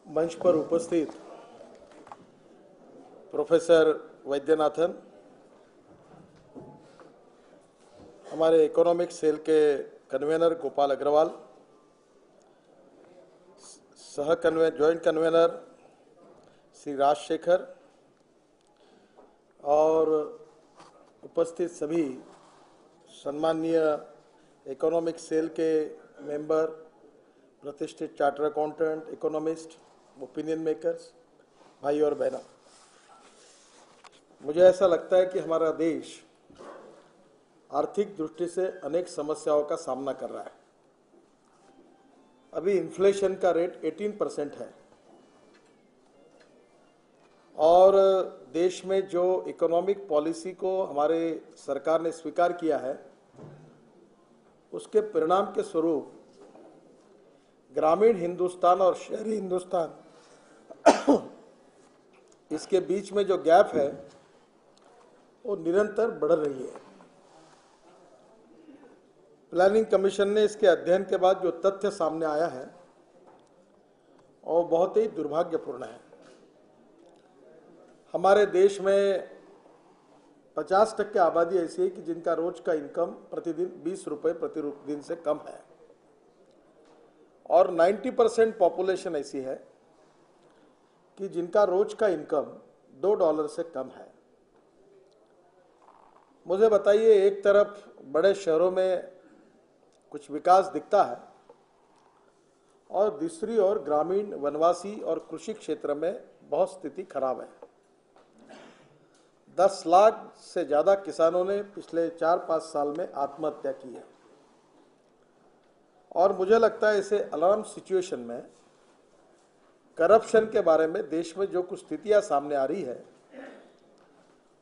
मंच पर उपस्थित प्रोफेसर वैद्यनाथन, हमारे इकोनॉमिक सेल के convener Gopal Agarwal, joint convener Shri Rajshekhar और उपस्थित सभी सम्माननीय इकोनॉमिक सेल के मेंबर, प्रतिष्ठित charter accountant, economist, opinion makers, भाई और बहनों, मुझे ऐसा लगता है कि हमारा देश आर्थिक दृष्टि से अनेक समस्याओं का सामना कर रहा है। अभी इन्फ्लेशन का रेट 18% है और देश में जो इकोनॉमिक पॉलिसी को हमारे सरकार ने स्वीकार किया है, उसके परिणाम के स्वरूप ग्रामीण हिंदुस्तान और शहरी हिंदुस्तान इसके बीच में जो गैप है वो निरंतर बढ़ रही है। प्लानिंग कमीशन ने इसके अध्ययन के बाद जो तथ्य सामने आया है वो बहुत ही दुर्भाग्यपूर्ण है। हमारे देश में 50% आबादी ऐसी है कि जिनका रोज का इनकम प्रतिदिन 20 रुपये प्रति दिन से कम है और 90% पॉपुलेशन ऐसी है कि जिनका रोज का इनकम $2 से कम है। मुझे बताइए, एक तरफ बड़े शहरों में कुछ विकास दिखता है और दूसरी ओर ग्रामीण, वनवासी और कृषि क्षेत्र में बहुत स्थिति खराब है। 10 लाख से ज़्यादा किसानों ने पिछले 4-5 साल में आत्महत्या की है और मुझे लगता है इसे अलार्म सिचुएशन में करप्शन के बारे में देश में जो कुछ स्थितियां सामने आ रही है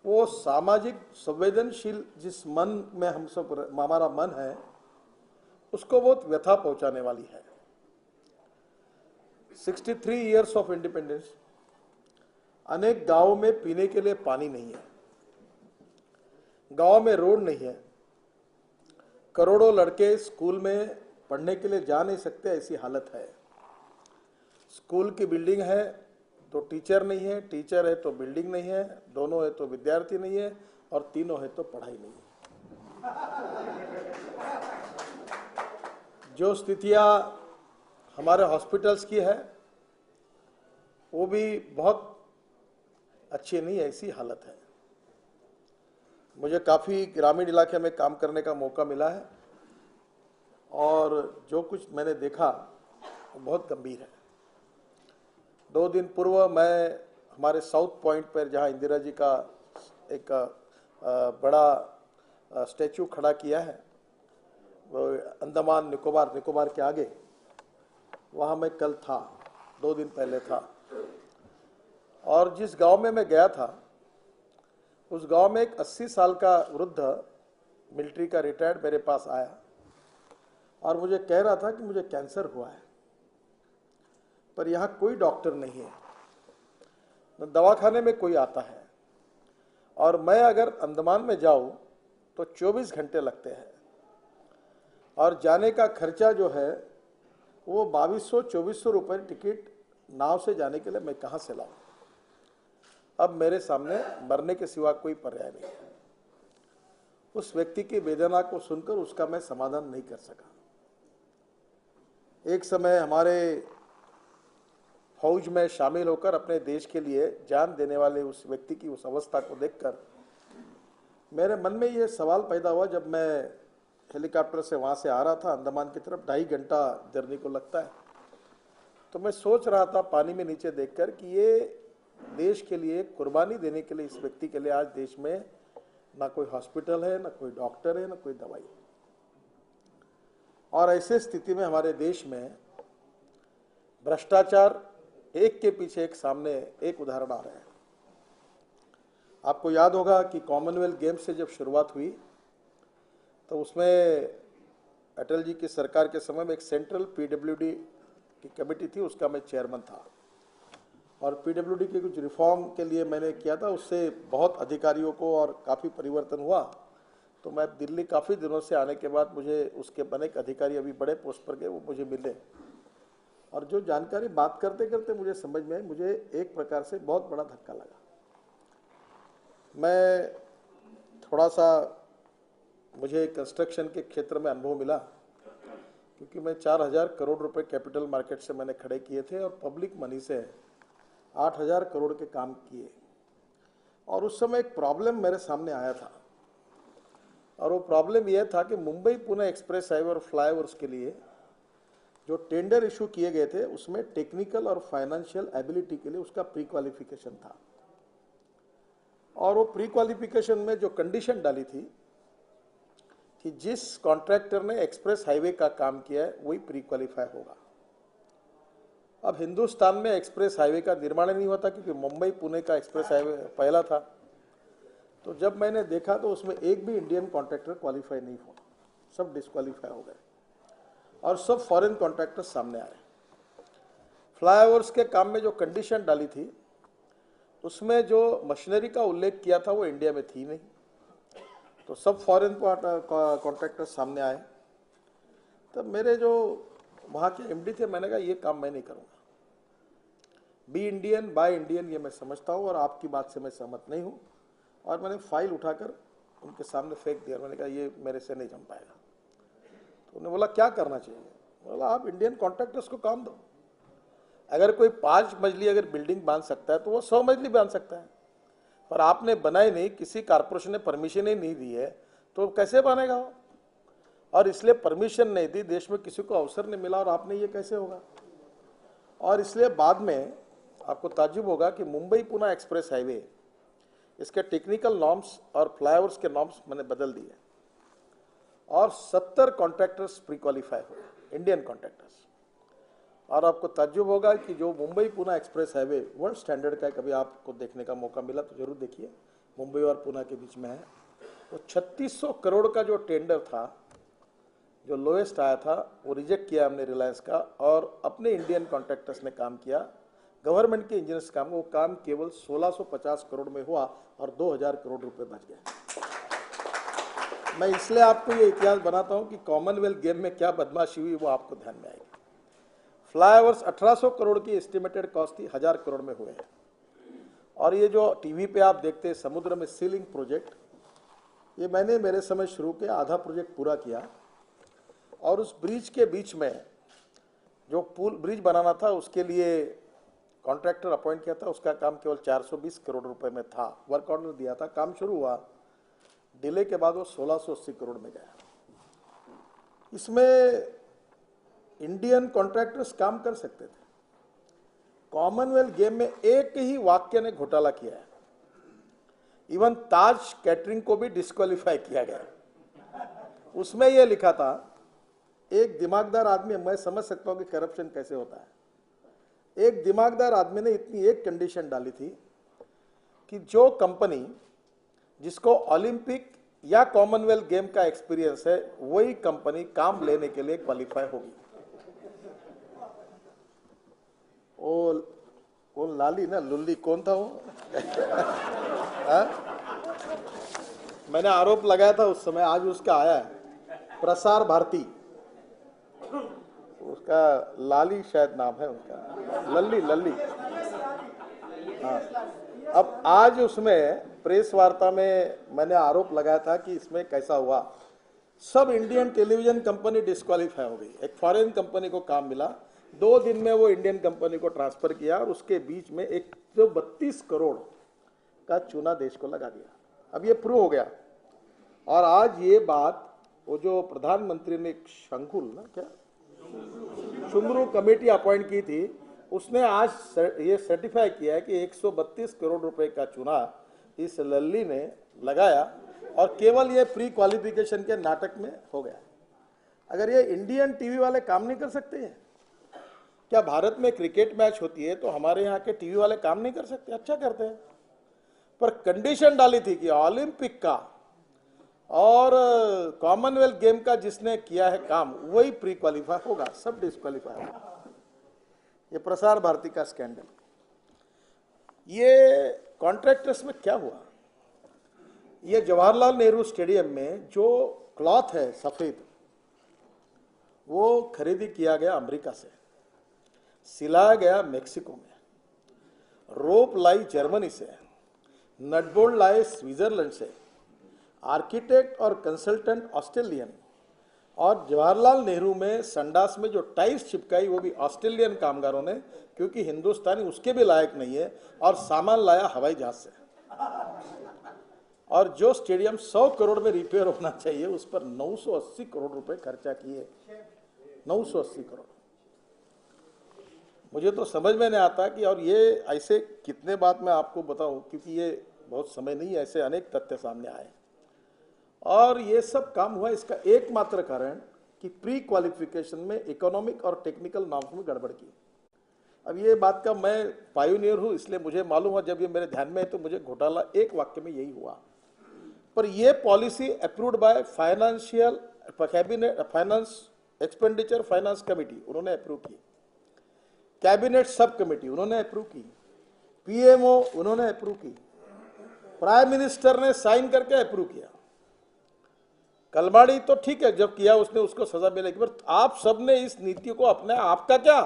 वो सामाजिक संवेदनशील जिस मन में हम सब हमारा मन है उसको बहुत व्यथा पहुंचाने वाली है। 63 इयर्स ऑफ इंडिपेंडेंस, अनेक गांवों में पीने के लिए पानी नहीं है, गांव में रोड नहीं है, करोड़ों लड़के स्कूल में पढ़ने के लिए जा नहीं सकते, ऐसी हालत है। स्कूल की बिल्डिंग है तो टीचर नहीं है, टीचर है तो बिल्डिंग नहीं है, दोनों है तो विद्यार्थी नहीं है और तीनों है तो पढ़ाई नहीं है। जो स्थितियां हमारे हॉस्पिटल्स की है वो भी बहुत अच्छी नहीं, ऐसी हालत है। मुझे काफ़ी ग्रामीण इलाके में काम करने का मौका मिला है और जो कुछ मैंने देखा वो बहुत गंभीर है। 2 दिन पूर्व मैं हमारे साउथ पॉइंट पर, जहां इंदिरा जी का एक बड़ा स्टैचू खड़ा किया है, वो अंडमान निकोबार के आगे, वहां मैं कल था, 2 दिन पहले था। और जिस गांव में मैं गया था उस गांव में एक 80 साल का वृद्ध मिलिट्री का रिटायर्ड मेरे पास आया और मुझे कह रहा था कि मुझे कैंसर हुआ है, पर यहाँ कोई डॉक्टर नहीं है, न दवाखाने में कोई आता है और मैं अगर अंडमान में जाऊँ तो 24 घंटे लगते हैं और जाने का खर्चा जो है वो 2200-2400 रुपये टिकट नाव से जाने के लिए मैं कहाँ से लाऊं। अब मेरे सामने मरने के सिवा कोई पर्याय नहीं है। उस व्यक्ति की वेदना को सुनकर उसका मैं समाधान नहीं कर सका। एक समय हमारे फौज में शामिल होकर अपने देश के लिए जान देने वाले उस व्यक्ति की उस अवस्था को देखकर मेरे मन में ये सवाल पैदा हुआ। जब मैं हेलीकॉप्टर से वहाँ से आ रहा था अंडमान की तरफ, 2.5 घंटा जर्नी को लगता है, तो मैं सोच रहा था पानी में नीचे देखकर कि ये देश के लिए कुर्बानी देने के लिए, इस व्यक्ति के लिए आज देश में ना कोई हॉस्पिटल है, ना कोई डॉक्टर है, ना कोई दवाई है। और ऐसे स्थिति में हमारे देश में भ्रष्टाचार एक के पीछे एक सामने एक उदाहरण आ रहे हैं। आपको याद होगा कि कॉमनवेल्थ गेम्स से जब शुरुआत हुई तो उसमें अटल जी की सरकार के समय में एक सेंट्रल पीडब्ल्यूडी की कमेटी थी, उसका मैं चेयरमैन था और पीडब्ल्यूडी के कुछ रिफॉर्म के लिए मैंने किया था। उससे बहुत अधिकारियों को और काफ़ी परिवर्तन हुआ। तो मैं दिल्ली काफ़ी दिनों से आने के बाद मुझे उसके अनेक अधिकारी अभी बड़े पोस्ट पर गए, वो मुझे मिले और जो जानकारी बात करते करते मुझे समझ में आई, मुझे एक प्रकार से बहुत बड़ा धक्का लगा। मैं थोड़ा सा, मुझे कंस्ट्रक्शन के क्षेत्र में अनुभव मिला, क्योंकि मैं 4000 करोड़ रुपए कैपिटल मार्केट से मैंने खड़े किए थे और पब्लिक मनी से 8000 करोड़ के काम किए। और उस समय एक प्रॉब्लम मेरे सामने आया था, और वो प्रॉब्लम यह था कि मुंबई पुणे एक्सप्रेस हाईवे और फ्लाईओवर्स के लिए जो टेंडर इशू किए गए थे उसमें टेक्निकल और फाइनेंशियल एबिलिटी के लिए उसका प्री क्वालिफिकेशन था। और वो प्री क्वालिफिकेशन में जो कंडीशन डाली थी कि जिस कॉन्ट्रैक्टर ने एक्सप्रेस हाईवे का काम किया है वही प्री क्वालिफाई होगा। अब हिंदुस्तान में एक्सप्रेस हाईवे का निर्माण नहीं होता, क्योंकि मुंबई पुणे का एक्सप्रेस हाईवे पहला था। तो जब मैंने देखा तो उसमें एक भी इंडियन कॉन्ट्रैक्टर क्वालिफाई नहीं हुआ, सब डिस्क्वालीफाई हो गए और सब फॉरेन कॉन्ट्रैक्टर्स सामने आए। फ्लाईओवर्स के काम में जो कंडीशन डाली थी उसमें जो मशीनरी का उल्लेख किया था वो इंडिया में थी नहीं, तो सब फॉरेन कॉन्ट्रैक्टर्स सामने आए। तब मेरे जो वहाँ के एमडी थे, मैंने कहा ये काम मैं नहीं करूँगा, बी इंडियन बाय इंडियन ये मैं समझता हूँ और आपकी बात से मैं सहमत नहीं हूँ। और मैंने फाइल उठाकर उनके सामने फेंक दिया। मैंने कहा ये मेरे से नहीं जम पाएगा। तो उन्होंने बोला क्या करना चाहिए? बोला आप इंडियन कॉन्ट्रैक्टर्स को काम दो। अगर कोई 5 मंजिली अगर बिल्डिंग बांध सकता है तो वो 100 मंजिली बांध सकता है, पर आपने बनाई नहीं, किसी कारपोरेशन ने परमिशन ही नहीं दी है, तो कैसे बनेगा वो? और इसलिए परमिशन नहीं दी, देश में किसी को अवसर नहीं मिला, और आपने ये कैसे होगा? और इसलिए बाद में आपको ताज्जुब होगा कि मुंबई पुणे एक्सप्रेस हाईवे, इसके टेक्निकल नॉर्म्स और फ्लाईओवर्स के नॉर्म्स मैंने बदल दिए और 70 कॉन्ट्रैक्टर्स प्री क्वालिफाई हुए, इंडियन कॉन्ट्रैक्टर्स। और आपको ताज्जुब होगा कि जो Mumbai Pune express highway world standard का है, कभी आपको देखने का मौका मिला तो जरूर देखिए, मुंबई और पुणे के बीच में है। तो 3600 करोड़ का जो टेंडर था, जो लोएस्ट आया था, वो रिजेक्ट किया हमने रिलायंस का, और अपने इंडियन कॉन्ट्रैक्टर्स ने काम किया, गवर्नमेंट के इंजीनियर्स काम। वो काम केवल 1650 करोड़ में हुआ और 2000 करोड़ रुपए बच गए। मैं इसलिए आपको ये इतिहास बनाता हूँ कि कॉमनवेल्थ गेम में क्या बदमाशी हुई वो आपको ध्यान में आएगी। फ्लाईओवर्स 1800 करोड़ की एस्टिमेटेड कॉस्ट थी, 1000 करोड़ में हुए हैं। और ये जो टीवी पे आप देखते हैं समुद्र में सीलिंग प्रोजेक्ट, ये मैंने मेरे समय शुरू किया, आधा प्रोजेक्ट पूरा किया। और उस ब्रिज के बीच में जो पुल ब्रिज बनाना था उसके लिए कॉन्ट्रैक्टर अपॉइंट किया था, उसका काम केवल 420 करोड़ रुपए में था। वर्क ऑर्डर दिया था, काम शुरू हुआ, डिले के बाद वो 1680 करोड़ में गया। इसमें इंडियन कॉन्ट्रैक्टर्स काम कर सकते थे। कॉमनवेल्थ गेम में एक ही वाक्य ने घोटाला किया है, इवन ताज कैटरिंग को भी डिस्क्वालीफाई किया गया। उसमें यह लिखा था, एक दिमागदार आदमी, मैं समझ सकता हूं कि करप्शन कैसे होता है, एक दिमागदार आदमी ने इतनी एक कंडीशन डाली थी कि जो कंपनी जिसको ओलंपिक या कॉमनवेल्थ गेम का एक्सपीरियंस है वही कंपनी काम लेने के लिए क्वालिफाई होगी। वो लाली ना लुल्ली कौन था वो? मैंने आरोप लगाया था उस समय, आज उसका आया है, प्रसार भारती, उसका लाली शायद नाम है उसका, लल्ली। हाँ, अब आज उसमें प्रेस वार्ता में मैंने आरोप लगाया था कि इसमें कैसा हुआ, सब इंडियन टेलीविजन कंपनी डिस्क्वालीफाई हो गई, एक फॉरेन कंपनी को काम मिला, 2 दिन में वो इंडियन कंपनी को ट्रांसफर किया और उसके बीच में 132 करोड़ का चूना देश को लगा दिया। अब ये प्रूव हो गया। और आज ये बात, वो जो प्रधानमंत्री ने शंकुल ना क्या शुंगरू कमेटी अपॉइंट की थी, उसने आज ये सर्टिफाई किया है कि 132 करोड़ रुपए का चूना इस लल्ली ने लगाया और केवल ये प्री क्वालिफिकेशन के नाटक में हो गया। अगर ये इंडियन टीवी वाले काम नहीं कर सकते हैं क्या? भारत में क्रिकेट मैच होती है तो हमारे यहाँ के टीवी वाले काम नहीं कर सकते? अच्छा करते हैं, पर कंडीशन डाली थी कि ओलंपिक का और कॉमनवेल्थ गेम का जिसने किया है काम वही प्री क्वालिफाई होगा, सब डिस्क्वालीफाई होगा। ये प्रसार भारती का स्कैंडल। ये कॉन्ट्रैक्टर्स में क्या हुआ, ये जवाहरलाल नेहरू स्टेडियम में जो क्लॉथ है सफेद, वो खरीदी किया गया अमेरिका से। सिलाया गया मेक्सिको में, रोप लाई जर्मनी से, नटबोल्ट लाए स्विट्जरलैंड से, आर्किटेक्ट और कंसल्टेंट ऑस्ट्रेलियन, और जवाहरलाल नेहरू में संडास में जो टाइल्स चिपकाई वो भी ऑस्ट्रेलियन कामगारों ने, क्योंकि हिंदुस्तानी उसके भी लायक नहीं है, और सामान लाया हवाई जहाज से। और जो स्टेडियम 100 करोड़ में रिपेयर होना चाहिए उस पर 980 करोड़ रुपए खर्चा किए। 980 करोड़। मुझे तो समझ में नहीं आता कि, और ये ऐसे कितने बात मैं आपको बताऊं, क्योंकि ये बहुत समय नहीं, ऐसे अनेक तथ्य सामने आए। और ये सब काम हुआ इसका एकमात्र कारण कि प्री क्वालिफिकेशन में इकोनॉमिक और टेक्निकल नॉर्म्स में गड़बड़ की। अब ये बात का मैं पायोनियर हूँ, इसलिए मुझे मालूम हुआ, जब ये मेरे ध्यान में है तो मुझे घोटाला एक वाक्य में यही हुआ। पर ये policy approved by financial cabinet, finance expenditure finance committee, उन्होंने अप्रूव की। कैबिनेट सब कमेटी उन्होंने अप्रूव की। पीएमओ उन्होंने अप्रूव की। प्राइम मिनिस्टर ने साइन करके अप्रूव किया। कलमाड़ी तो ठीक है, जब किया उसने उसको सजा मिलेगी, पर आप सबने इस नीति को अपने, आपका क्या,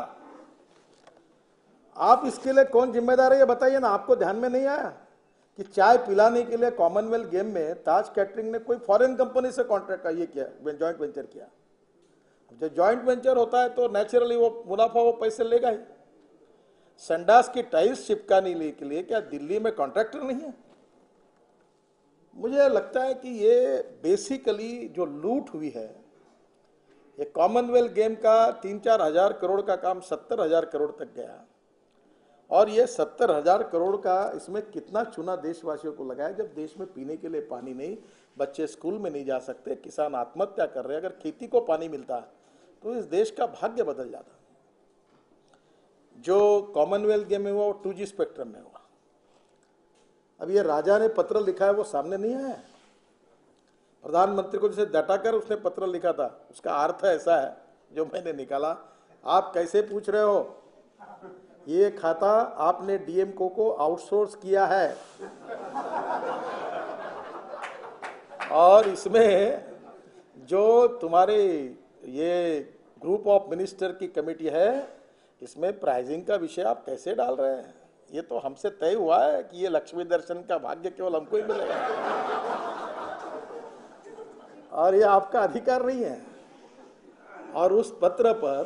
आप इसके लिए कौन जिम्मेदार है ये बताइए ना। आपको ध्यान में नहीं आया कि चाय पिलाने के लिए कॉमनवेल्थ गेम में ताज कैटरिंग ने कोई फॉरेन कंपनी से कॉन्ट्रैक्ट का ये किया, जॉइंट वेंचर किया। जब जॉइंट वेंचर होता है तो नेचुरली वो मुनाफा, वो पैसे लेगा ही। संडास की टाइल्स चिपकाने के लिए क्या दिल्ली में कॉन्ट्रैक्टर नहीं है? मुझे लगता है कि ये बेसिकली जो लूट हुई है, ये कॉमनवेल्थ गेम का 3-4 हजार करोड़ का काम 70,000 करोड़ तक गया। और ये 70,000 करोड़ का इसमें कितना चूना देशवासियों को लगाया, जब देश में पीने के लिए पानी नहीं, बच्चे स्कूल में नहीं जा सकते, किसान आत्महत्या कर रहे हैं। अगर खेती को पानी मिलता तो इस देश का भाग्य बदल जाता। जो कॉमनवेल्थ गेम में हुआ वो 2G स्पेक्ट्रम में हुआ। अब ये राजा ने पत्र लिखा है, वो सामने नहीं आया। प्रधानमंत्री को जैसे डटाकर उसने पत्र लिखा था, उसका अर्थ ऐसा है जो मैंने निकाला। आप कैसे पूछ रहे हो, ये खाता आपने डीएम को आउटसोर्स किया है, और इसमें जो तुम्हारे ये ग्रुप ऑफ मिनिस्टर की कमेटी है, इसमें प्राइजिंग का विषय आप कैसे डाल रहे हैं? ये तो हमसे तय हुआ है कि ये लक्ष्मी दर्शन का भाग्य केवल हमको ही मिलेगा, और ये आपका अधिकार नहीं है। और उस पत्र पर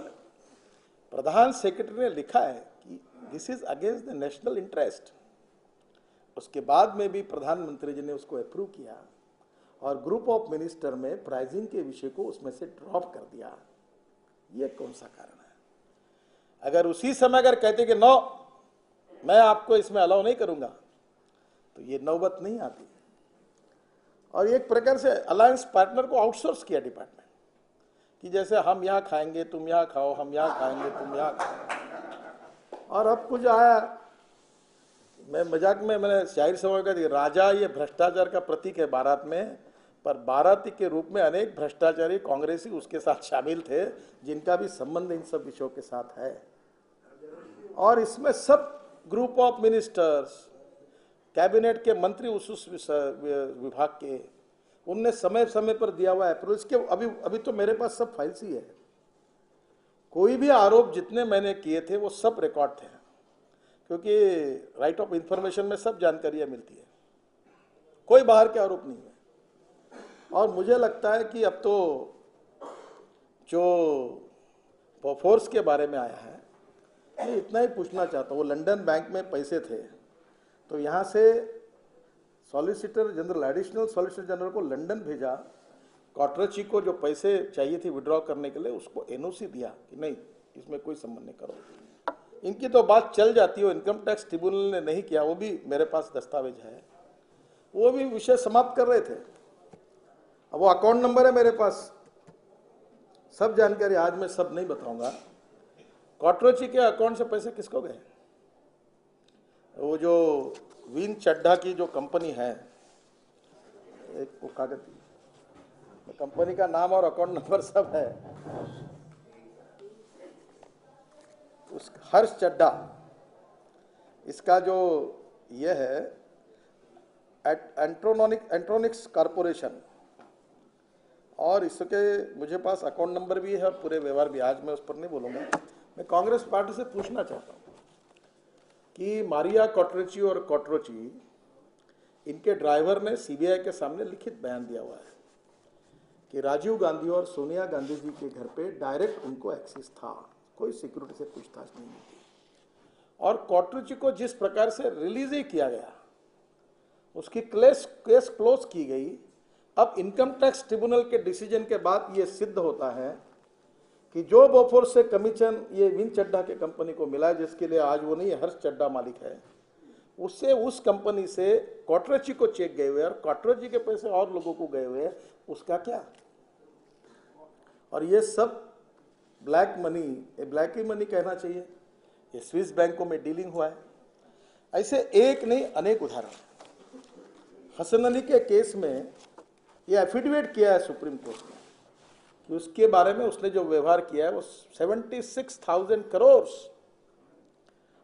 प्रधान सेक्रेटरी ने लिखा है कि this is against the national interest. उसके बाद में भी प्रधानमंत्री जी ने उसको अप्रूव किया, और ग्रुप ऑफ मिनिस्टर में प्राइजिंग के विषय को उसमें से ड्रॉप कर दिया। ये कौन सा कारण है? अगर उसी समय अगर कहते कि नो, मैं आपको इसमें अलाउ नहीं करूंगा, तो ये नौबत नहीं आती। और एक प्रकार से अलायंस पार्टनर को आउटसोर्स किया डिपार्टमेंट, कि जैसे हम यहाँ खाएंगे तुम यहाँ खाओ, हम यहाँ खाएंगे तुम यहाँ खाओ। और अब कुछ आया, मैं मजाक में मैंने शायर समय का, राजा ये भ्रष्टाचार का प्रतीक है बारात में, पर बाराती के रूप में अनेक भ्रष्टाचारी कांग्रेसी उसके साथ शामिल थे, जिनका भी संबंध इन सब विषयों के साथ है। और इसमें सब ग्रुप ऑफ मिनिस्टर्स, कैबिनेट के मंत्री उस विभाग के, उनने समय समय पर दिया हुआ अप्रूवल। इसके अभी तो मेरे पास सब फाइल्स ही है। कोई भी आरोप जितने मैंने किए थे वो सब रिकॉर्ड थे, क्योंकि राइट ऑफ इंफॉर्मेशन में सब जानकारियां मिलती है, कोई बाहर के आरोप नहीं है। और मुझे लगता है कि अब तो जो फोर्स के बारे में आया है, मैं इतना ही पूछना चाहता हूँ। वो लंदन बैंक में पैसे थे, तो यहाँ से solicitor general, additional solicitor general को लंदन भेजा, कॉटरची को जो पैसे चाहिए थे विड्रॉ करने के लिए, उसको एनओसी दिया कि नहीं, इसमें कोई संबंध नहीं करो। इनकी तो बात चल जाती है, इनकम टैक्स ट्रिब्यूनल ने नहीं किया, वो भी मेरे पास दस्तावेज है, वो भी विषय समाप्त कर रहे थे। अब वो अकाउंट नंबर है मेरे पास, सब जानकारी आज मैं सब नहीं बताऊंगा। कॉटरची के अकाउंट से पैसे किसको गए? वो जो विन चड्ढा की जो कंपनी है, एक वो कागज, कंपनी का नाम और अकाउंट नंबर सब है, उस हर्ष चड्ढा, इसका जो ये है एंट्रोनिक्स कॉर्पोरेशन, और इसके मुझे पास अकाउंट नंबर भी है, पूरे व्यवहार भी, आज मैं उस पर नहीं बोलूँगा। मैं कांग्रेस पार्टी से पूछना चाहता हूं कि मारिया क्वाट्रोची और क्वाट्रोची, इनके ड्राइवर ने सीबीआई के सामने लिखित बयान दिया हुआ है कि राजीव गांधी और सोनिया गांधी जी के घर पे डायरेक्ट उनको एक्सेस था, कोई सिक्योरिटी से पूछताछ नहीं थी। और क्वाट्रोची को जिस प्रकार से रिलीज ही किया गया, उसकी केस क्लोज की गई। अब इनकम टैक्स ट्रिब्यूनल के डिसीजन के बाद ये सिद्ध होता है कि जो बोफोर्स से कमीशन ये विन चड्ढा के कंपनी को मिला है, जिसके लिए आज वो नहीं हर्ष चड्ढा मालिक है, उससे उस कंपनी से क्वाट्रोची को चेक गए हुए और क्वाट्रोची के पैसे और लोगों को गए हुए, उसका क्या? और ये सब ब्लैक मनी, ब्लैक ही मनी कहना चाहिए, ये स्विस बैंकों में डीलिंग हुआ है। ऐसे एक नहीं अनेक उदाहरण। हसन अली के केस में ये एफिडेविट किया है सुप्रीम कोर्ट ने कि उसके बारे में उसने जो व्यवहार किया है वो 76,000 करोड़।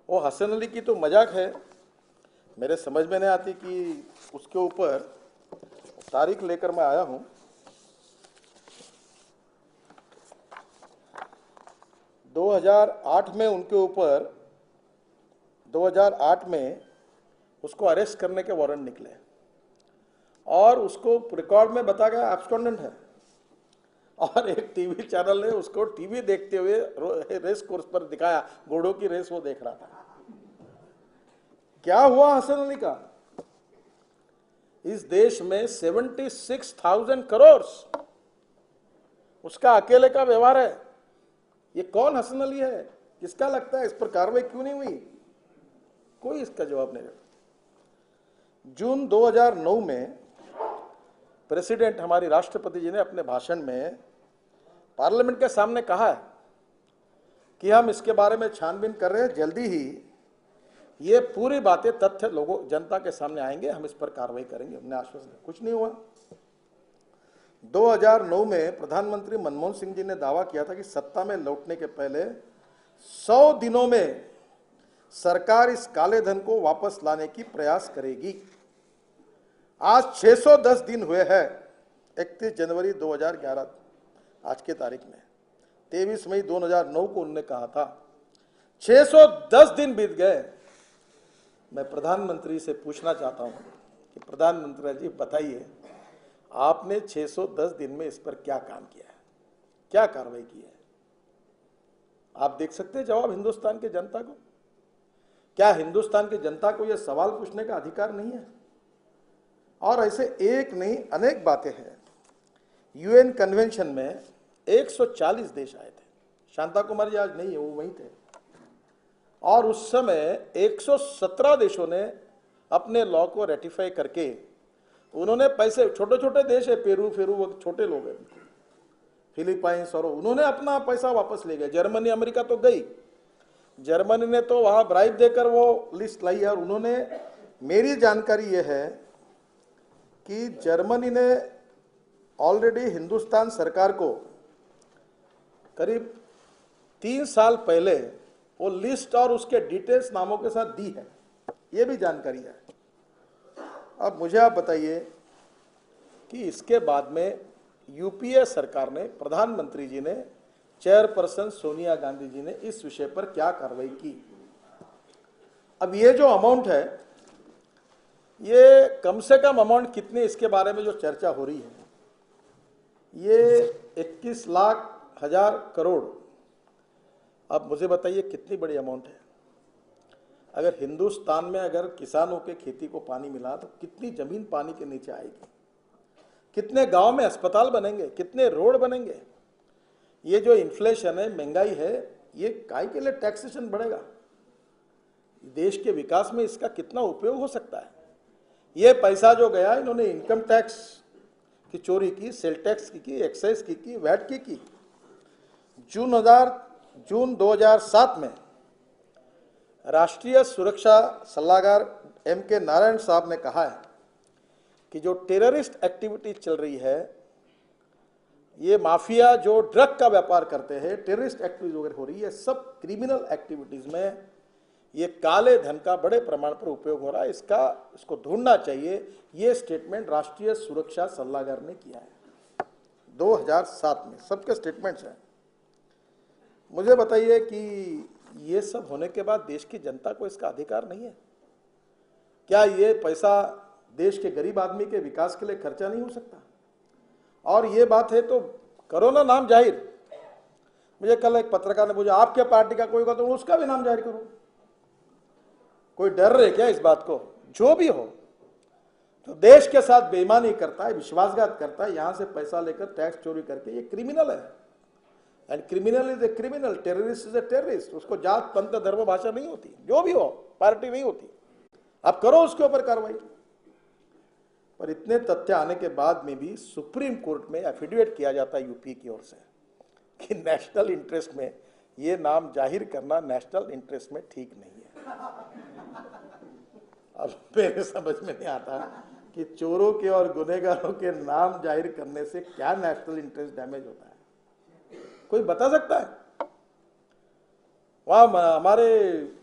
वो हसन अली की तो मजाक है, मेरे समझ में नहीं आती कि उसके ऊपर तारीख लेकर मैं आया हूं। 2008 में उनके ऊपर 2008 में उसको अरेस्ट करने के वारंट निकले और उसको रिकॉर्ड में बता गया एब्सकॉन्डेंट है, और एक टीवी चैनल ने उसको टीवी देखते हुए रेस कोर्स पर दिखाया, घोड़ों की रेस वो देख रहा था। क्या हुआ हसन अली का? इस देश में 76,000 करोड़ उसका अकेले का व्यवहार है। ये कौन हसन अली है? किसका लगता है? इस पर कार्रवाई क्यों नहीं हुई? कोई इसका जवाब नहीं देता। जून 2009 में प्रेसिडेंट हमारी राष्ट्रपति जी ने अपने भाषण में पार्लियामेंट के सामने कहा है कि हम इसके बारे में छानबीन कर रहे हैं, जल्दी ही ये पूरी बातें, तथ्य लोगों जनता के सामने आएंगे, हम इस पर कार्रवाई करेंगे। हमने आश्वासन, कुछ नहीं हुआ। 2009 में प्रधानमंत्री मनमोहन सिंह जी ने दावा किया था कि सत्ता में लौटने के पहले 100 दिनों में सरकार इस काले धन को वापस लाने की प्रयास करेगी। आज 610 दिन हुए हैं। 31 जनवरी 2011 आज के तारीख में 23 मई 2009 को उन्होंने कहा था, 610 दिन बीत गए। मैं प्रधानमंत्री से पूछना चाहता हूं कि प्रधानमंत्री जी बताइए, आपने 610 दिन में इस पर क्या काम किया है, क्या कार्रवाई की है? आप देख सकते हैं जवाब हिंदुस्तान के जनता को। क्या हिंदुस्तान की जनता को यह सवाल पूछने का अधिकार नहीं है? और ऐसे एक नहीं अनेक बातें हैं। यूएन कन्वेंशन में 140 देश आए थे। शांता कुमार जी आज नहीं है, वो वहीं थे। और उस समय 117 देशों ने अपने लॉ को रेटिफाई करके उन्होंने पैसे, छोटे छोटे देश है, पेरू फेरू वो छोटे लोग हैं, फिलीपाइंस, और उन्होंने अपना पैसा वापस ले गए। जर्मनी अमेरिका तो गई, जर्मनी ने तो वहां ब्राइब देकर वो लिस्ट लाई है। और उन्होंने, मेरी जानकारी यह है कि जर्मनी ने ऑलरेडी हिंदुस्तान सरकार को करीब 3 साल पहले वो लिस्ट और उसके डिटेल्स नामों के साथ दी है, ये भी जानकारी है। अब मुझे आप बताइए कि इसके बाद में यूपीए सरकार ने, प्रधानमंत्री जी ने, चेयरपर्सन सोनिया गांधी जी ने इस विषय पर क्या कार्रवाई की? अब ये जो अमाउंट है, ये कम से कम अमाउंट कितनी, इसके बारे में जो चर्चा हो रही है, ये 21 लाख हजार करोड़। अब मुझे बताइए कितनी बड़ी अमाउंट है। अगर हिंदुस्तान में अगर किसानों के खेती को पानी मिला तो कितनी जमीन पानी के नीचे आएगी, कितने गांव में अस्पताल बनेंगे, कितने रोड बनेंगे। ये जो इन्फ्लेशन है, महंगाई है, ये काय के लिए टैक्सेशन बढ़ेगा? देश के विकास में इसका कितना उपयोग हो सकता है? ये पैसा जो गया, इन्होंने इनकम टैक्स की चोरी की, सेल टैक्स की, एक्साइज की, वैट की। जून 2007 में राष्ट्रीय सुरक्षा सलाहकार M.K. नारायण साहब ने कहा है कि जो टेररिस्ट एक्टिविटी चल रही है, ये माफिया जो ड्रग का व्यापार करते हैं, टेररिस्ट एक्टिविटीज वगैरह हो रही है, सब क्रिमिनल एक्टिविटीज में ये काले धन का बड़े प्रमाण पर उपयोग हो रहा है। इसको ढूंढना चाहिए। ये स्टेटमेंट राष्ट्रीय सुरक्षा सलाहकार ने किया है 2007 में, सबके स्टेटमेंट्स हैं। मुझे बताइए कि ये सब होने के बाद देश की जनता को इसका अधिकार नहीं है? क्या ये पैसा देश के गरीब आदमी के विकास के लिए खर्चा नहीं हो सकता? और ये बात है तो करो ना नाम जाहिर। मुझे कल एक पत्रकार ने पूछा आपके पार्टी का कोई होगा तो उसका भी नाम जाहिर करो। कोई डर रहे क्या इस बात को? जो भी हो, तो देश के साथ बेईमानी करता है, विश्वासघात करता है, यहां से पैसा लेकर टैक्स चोरी करके, ये क्रिमिनल है। And criminal is a criminal, terrorist is a terrorist. उसको जात पंथ धर्म भाषा नहीं होती, जो भी हो, पार्टी नहीं होती। आप करो उसके ऊपर कार्रवाई। पर इतने तथ्य आने के बाद में भी सुप्रीम कोर्ट में एफिडेविट किया जाता है यूपी की ओर से कि नेशनल इंटरेस्ट में ये नाम जाहिर करना नेशनल इंटरेस्ट में ठीक नहीं है। अब मेरे समझ में नहीं आता कि चोरों के और गुनहगारों के नाम जाहिर करने से क्या नेशनल इंटरेस्ट डैमेज होता है? कोई बता सकता है? वहाँ हमारे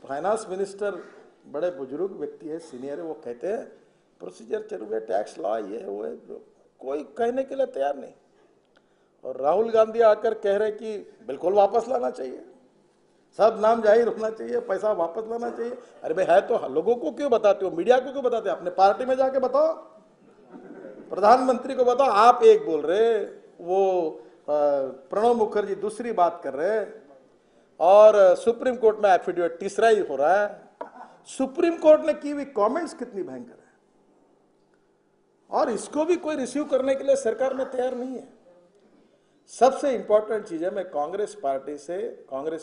फाइनेंस मिनिस्टर बड़े बुजुर्ग व्यक्ति है, सीनियर है, वो कहते हैं प्रोसीजर चल रहा है, टैक्स लॉ ये है वो है, कोई कहने के लिए तैयार नहीं। और राहुल गांधी आकर कह रहे कि बिल्कुल वापस लाना चाहिए, सब नाम जाहिर होना चाहिए, पैसा वापस लाना चाहिए। अरे भाई है तो लोगों को क्यों बताते हो, मीडिया को क्यों बताते हो? अपने पार्टी में जाके बताओ, प्रधानमंत्री को बताओ। आप एक बोल रहे, वो प्रणब मुखर्जी दूसरी बात कर रहे, और सुप्रीम कोर्ट में एफिडेविट तीसरा ही हो रहा है। सुप्रीम कोर्ट ने की हुई कमेंट्स कितनी भयंकर है, और इसको भी कोई रिसीव करने के लिए सरकार में तैयार नहीं है। सबसे इंपॉर्टेंट चीज है, मैं कांग्रेस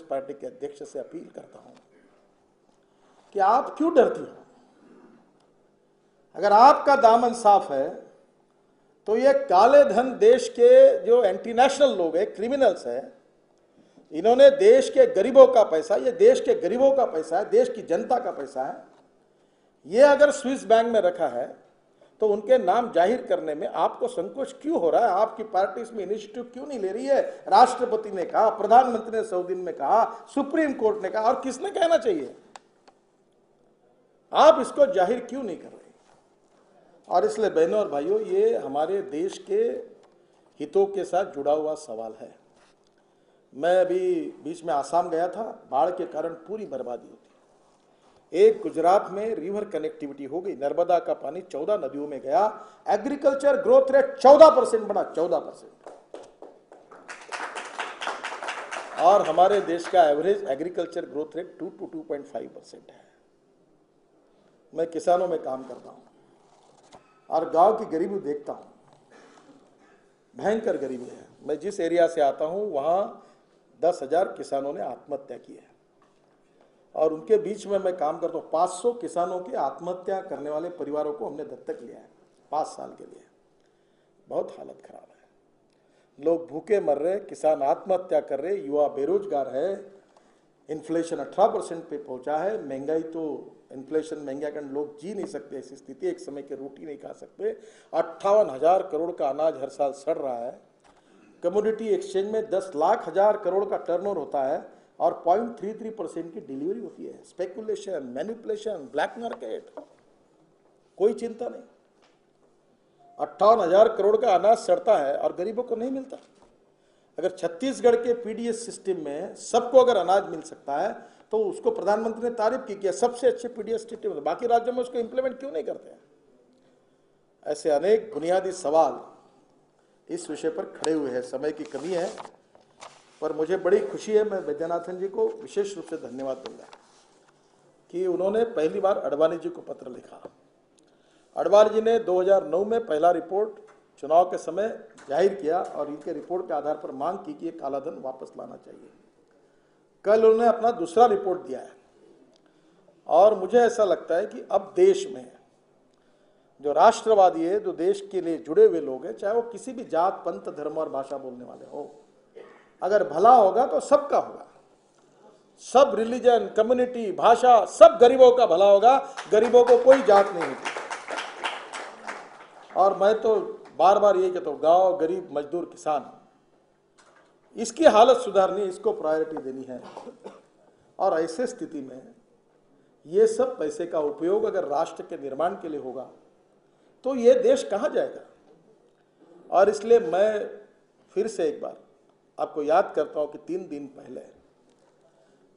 पार्टी के अध्यक्ष से अपील करता हूं कि आप क्यों डरती हो? अगर आपका दामन साफ है तो ये काले धन देश के जो एंटी नेशनल लोग हैं, क्रिमिनल्स हैं, इन्होंने देश के गरीबों का पैसा, ये देश के गरीबों का पैसा है, देश की जनता का पैसा है, ये अगर स्विस बैंक में रखा है तो उनके नाम जाहिर करने में आपको संकोच क्यों हो रहा है? आपकी पार्टी इसमें इनिशिएटिव क्यों नहीं ले रही है? राष्ट्रपति ने कहा, प्रधानमंत्री ने 100 दिन में कहा, सुप्रीम कोर्ट ने कहा, और किसने कहना चाहिए? आप इसको जाहिर क्यों नहीं कर रहे? और इसलिए बहनों और भाइयों, ये हमारे देश के हितों के साथ जुड़ा हुआ सवाल है। मैं अभी बीच में आसाम गया था, बाढ़ के कारण पूरी बर्बादी होती। एक गुजरात में रिवर कनेक्टिविटी हो गई, नर्मदा का पानी 14 नदियों में गया, एग्रीकल्चर ग्रोथ रेट 14% बढ़ा, 14%। और हमारे देश का average agriculture growth rate 2 to 2.5% है। मैं किसानों में काम करता हूं और गांव की गरीबी देखता हूं, भयंकर गरीबी है। मैं जिस एरिया से आता हूं वहां 10,000 किसानों ने आत्महत्या की है, और उनके बीच में मैं काम करता हूँ। 500 किसानों के आत्महत्या करने वाले परिवारों को हमने दत्तक लिया है 5 साल के लिए। बहुत हालत खराब है, लोग भूखे मर रहे, किसान आत्महत्या कर रहे, युवा बेरोजगार है, इन्फ्लेशन 18% पे पहुंचा है, महंगाई तो इन्फ्लेशन महंगा कारण लोग जी नहीं सकते, ऐसी स्थिति, एक समय की रोटी नहीं खा सकते। 58,000 करोड़ का अनाज हर साल सड़ रहा है। कमोडिटी एक्सचेंज में 10 लाख हजार करोड़ का टर्नओवर होता है और 0.33% की डिलीवरी होती है। स्पेकुलेशन, मैनिपुलेशन, ब्लैक मार्केट, कोई चिंता नहीं। 58,000 करोड़ का अनाज सड़ता है और गरीबों को नहीं मिलता। अगर छत्तीसगढ़ के पीडीएस सिस्टम में सबको अगर अनाज मिल सकता है तो उसको प्रधानमंत्री ने तारीफ की कि सबसे अच्छे पीडीएस सिस्टम, बाकी राज्यों में उसको इंप्लीमेंट क्यों नहीं करते हैं? ऐसे अनेक बुनियादी सवाल इस विषय पर खड़े हुए हैं। समय की कमी है, पर मुझे बड़ी खुशी है, मैं वैद्यनाथन जी को विशेष रूप से धन्यवाद दूंगा कि उन्होंने पहली बार अडवाणी जी को पत्र लिखा। अडवाणी जी ने 2009 में पहला रिपोर्ट चुनाव के समय जाहिर किया और इनके रिपोर्ट के आधार पर मांग की कि ये काला धन वापस लाना चाहिए। कल उन्होंने अपना दूसरा रिपोर्ट दिया है, और मुझे ऐसा लगता है कि अब देश में जो राष्ट्रवादी है, जो देश के लिए जुड़े हुए लोग हैं, चाहे वो किसी भी जात पंथ धर्म और भाषा बोलने वाले हो, अगर भला होगा तो सबका होगा। सब रिलीजन, कम्युनिटी, भाषा, सब गरीबों का भला होगा। गरीबों को कोई जात नहीं होती। और मैं तो बार बार ये कहता हूँ, गांव, गरीब, मजदूर, किसान, इसकी हालत सुधारनी, इसको प्रायोरिटी देनी है। और ऐसे स्थिति में ये सब पैसे का उपयोग अगर राष्ट्र के निर्माण के लिए होगा तो ये देश कहाँ जाएगा? और इसलिए मैं फिर से एक बार आपको याद करता हूं कि 3 दिन पहले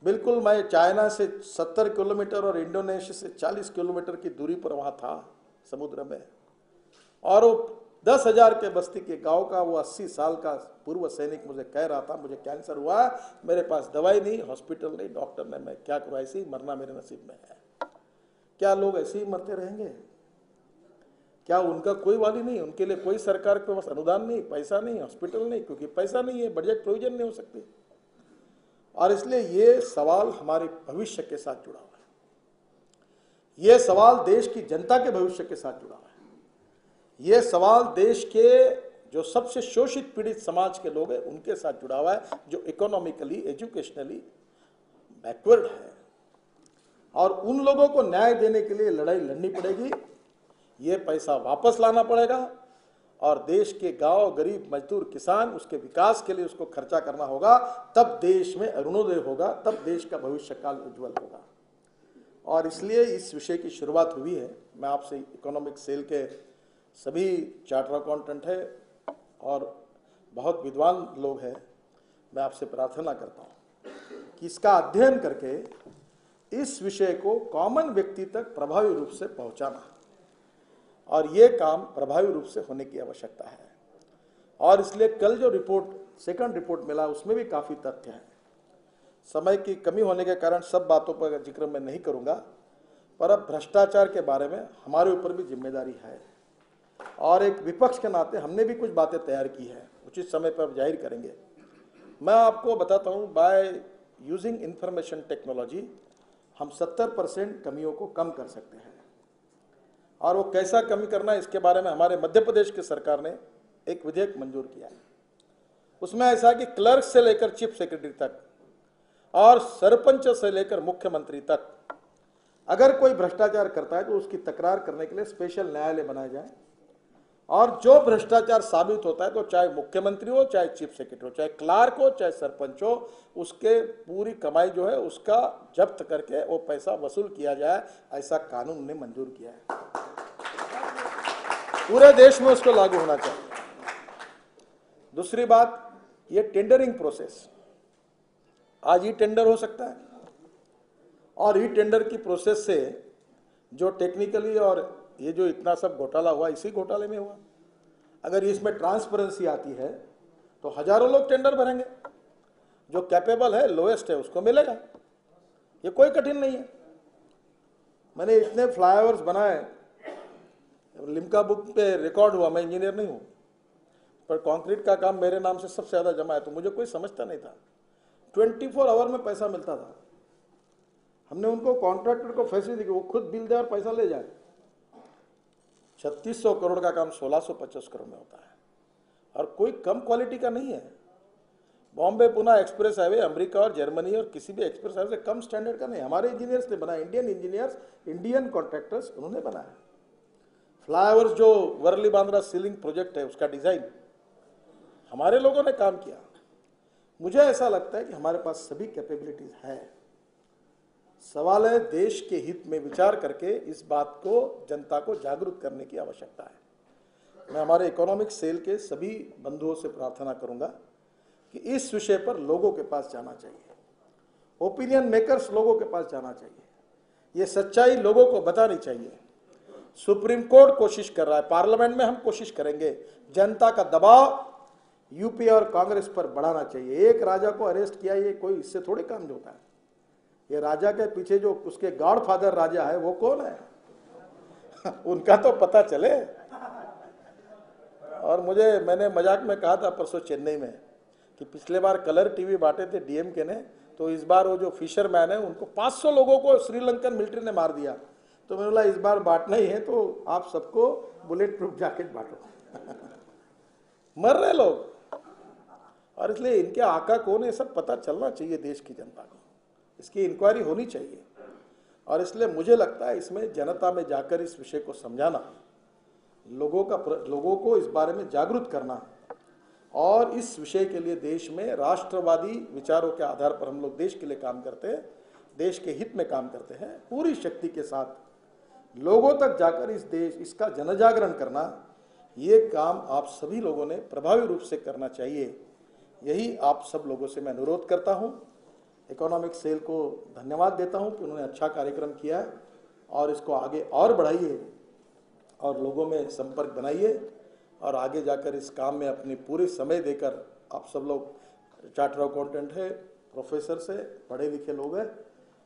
बिल्कुल मैं चाइना से 70 किलोमीटर और इंडोनेशिया से 40 किलोमीटर की दूरी पर वहाँ था समुद्र में, और वो 10,000 के बस्ती के गांव का वो 80 साल का पूर्व सैनिक मुझे कह रहा था, मुझे कैंसर हुआ, मेरे पास दवाई नहीं, हॉस्पिटल नहीं, डॉक्टर ने, मैं क्या करूँ, ऐसे ही मरना मेरे नसीब में है। क्या लोग ऐसे ही मरते रहेंगे? क्या उनका कोई वाली नहीं? उनके लिए कोई सरकार के पास अनुदान नहीं, पैसा नहीं, हॉस्पिटल नहीं, क्योंकि पैसा नहीं है, बजट प्रोविजन नहीं हो सकती। और इसलिए ये सवाल हमारे भविष्य के साथ जुड़ा हुआ है, ये सवाल देश की जनता के भविष्य के साथ जुड़ा हुआ है, ये सवाल देश के जो सबसे शोषित पीड़ित समाज के लोग हैं उनके साथ जुड़ा हुआ है, जो इकोनॉमिकली, एजुकेशनली बैकवर्ड है, और उन लोगों को न्याय देने के लिए लड़ाई लड़नी पड़ेगी। ये पैसा वापस लाना पड़ेगा और देश के गांव, गरीब, मजदूर, किसान, उसके विकास के लिए उसको खर्चा करना होगा, तब देश में अरुणोदय होगा, तब देश का भविष्य काल उज्जवल होगा। और इसलिए इस विषय की शुरुआत हुई है। मैं आपसे, इकोनॉमिक सेल के सभी चार्टर अकाउंटेंट है और बहुत विद्वान लोग हैं, मैं आपसे प्रार्थना करता हूँ कि इसका अध्ययन करके इस विषय को कॉमन व्यक्ति तक प्रभावी रूप से पहुँचाना, और ये काम प्रभावी रूप से होने की आवश्यकता है। और इसलिए कल जो रिपोर्ट, सेकंड रिपोर्ट मिला, उसमें भी काफ़ी तथ्य हैं। समय की कमी होने के कारण सब बातों पर जिक्र मैं नहीं करूँगा, पर अब भ्रष्टाचार के बारे में हमारे ऊपर भी जिम्मेदारी है, और एक विपक्ष के नाते हमने भी कुछ बातें तैयार की हैं, उचित समय पर जाहिर करेंगे। मैं आपको बताता हूँ, बाय यूजिंग इंफॉर्मेशन टेक्नोलॉजी हम 70% कमियों को कम कर सकते हैं। और वो कैसा कमी करना है, इसके बारे में हमारे मध्य प्रदेश की सरकार ने एक विधेयक मंजूर किया है। उसमें ऐसा कि क्लर्क से लेकर चीफ सेक्रेटरी तक और सरपंच से लेकर मुख्यमंत्री तक अगर कोई भ्रष्टाचार करता है तो उसकी तकरार करने के लिए स्पेशल न्यायालय बनाया जाए, और जो भ्रष्टाचार साबित होता है तो चाहे मुख्यमंत्री हो, चाहे चीफ सेक्रेटरी हो, चाहे क्लार्क हो, चाहे सरपंच हो, उसके पूरी कमाई जो है उसका जब्त करके वो पैसा वसूल किया जाए, ऐसा कानून ने मंजूर किया है। पूरे देश में उसको लागू होना चाहिए। दूसरी बात, ये टेंडरिंग प्रोसेस, आज ही टेंडर हो सकता है, और ई टेंडर की प्रोसेस से जो टेक्निकली और ये जो इतना सब घोटाला हुआ, इसी घोटाले में हुआ। अगर इसमें ट्रांसपेरेंसी आती है तो हजारों लोग टेंडर भरेंगे, जो कैपेबल है, लोएस्ट है, उसको मिलेगा। ये कोई कठिन नहीं है। मैंने इतने फ्लाईओवर्स बनाए, लिम्का बुक पे रिकॉर्ड हुआ, मैं इंजीनियर नहीं हूँ, पर कंक्रीट का काम मेरे नाम से सबसे ज़्यादा जमा है, तो मुझे कोई समझता नहीं था। 24 आवर में पैसा मिलता था। हमने उनको, कॉन्ट्रैक्टर को फैसिलिटी दी कि वो खुद बिल दे और पैसा ले जाए। 3600 करोड़ का काम 1650 करोड़ में होता है, और कोई कम क्वालिटी का नहीं है। Bombay Pune express highway America और जर्मनी और किसी भी एक्सप्रेस हाईवे से कम स्टैंडर्ड का नहीं। हमारे इंजीनियर्स ने बनाया, इंडियन इंजीनियर्स, इंडियन कॉन्ट्रैक्टर्स, उन्होंने बनाया। फ्लाईओवर्स जो वर्ली बांद्रा सीलिंग प्रोजेक्ट है, उसका डिजाइन हमारे लोगों ने काम किया। मुझे ऐसा लगता है कि हमारे पास सभी कैपेबिलिटीज है। सवाल है देश के हित में विचार करके इस बात को, जनता को जागरूक करने की आवश्यकता है। मैं हमारे इकोनॉमिक सेल के सभी बंधुओं से प्रार्थना करूंगा कि इस विषय पर लोगों के पास जाना चाहिए, ओपिनियन मेकर्स लोगों के पास जाना चाहिए, ये सच्चाई लोगों को बतानी चाहिए। सुप्रीम कोर्ट कोशिश कर रहा है, पार्लियामेंट में हम कोशिश करेंगे। जनता का दबाव यूपी और कांग्रेस पर बढ़ाना चाहिए। एक राजा को अरेस्ट किया, ये कोई इससे थोड़े काम होता है। ये राजा के पीछे जो उसके गॉडफादर राजा है वो कौन है उनका तो पता चले। और मैंने मजाक में कहा था परसों चेन्नई में कि पिछले बार कलर टीवी बांटे थे डीएमके ने, तो इस बार वो जो फिशरमैन है उनको 500 लोगों को श्रीलंकन मिलिट्री ने मार दिया। तो मैंने बोला इस बार बांटना ही है तो आप सबको बुलेट प्रूफ जैकेट बांटो मर रहे लोग, और इसलिए इनके आका कौन है सब पता चलना चाहिए देश की जनता को। इसकी इंक्वायरी होनी चाहिए, और इसलिए मुझे लगता है इसमें जनता में जाकर इस विषय को समझाना, लोगों को इस बारे में जागरूक करना, और इस विषय के लिए देश में राष्ट्रवादी विचारों के आधार पर हम लोग देश के लिए काम करते हैं, देश के हित में काम करते हैं। पूरी शक्ति के साथ लोगों तक जाकर इसका जनजागरण करना, ये काम आप सभी लोगों ने प्रभावी रूप से करना चाहिए। यही आप सब लोगों से मैं अनुरोध करता हूं। इकोनॉमिक सेल को धन्यवाद देता हूं कि उन्होंने अच्छा कार्यक्रम किया है और इसको आगे और बढ़ाइए और लोगों में संपर्क बनाइए और आगे जाकर इस काम में अपने पूरे समय देकर, आप सब लोग चार्टर अकाउंटेंट है, प्रोफेसर से पढ़े लिखे लोग हैं,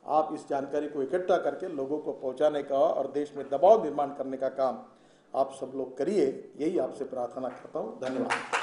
आप इस जानकारी को इकट्ठा करके लोगों को पहुंचाने का और देश में दबाव निर्माण करने का काम आप सब लोग करिए, यही आपसे प्रार्थना करता हूं। धन्यवाद।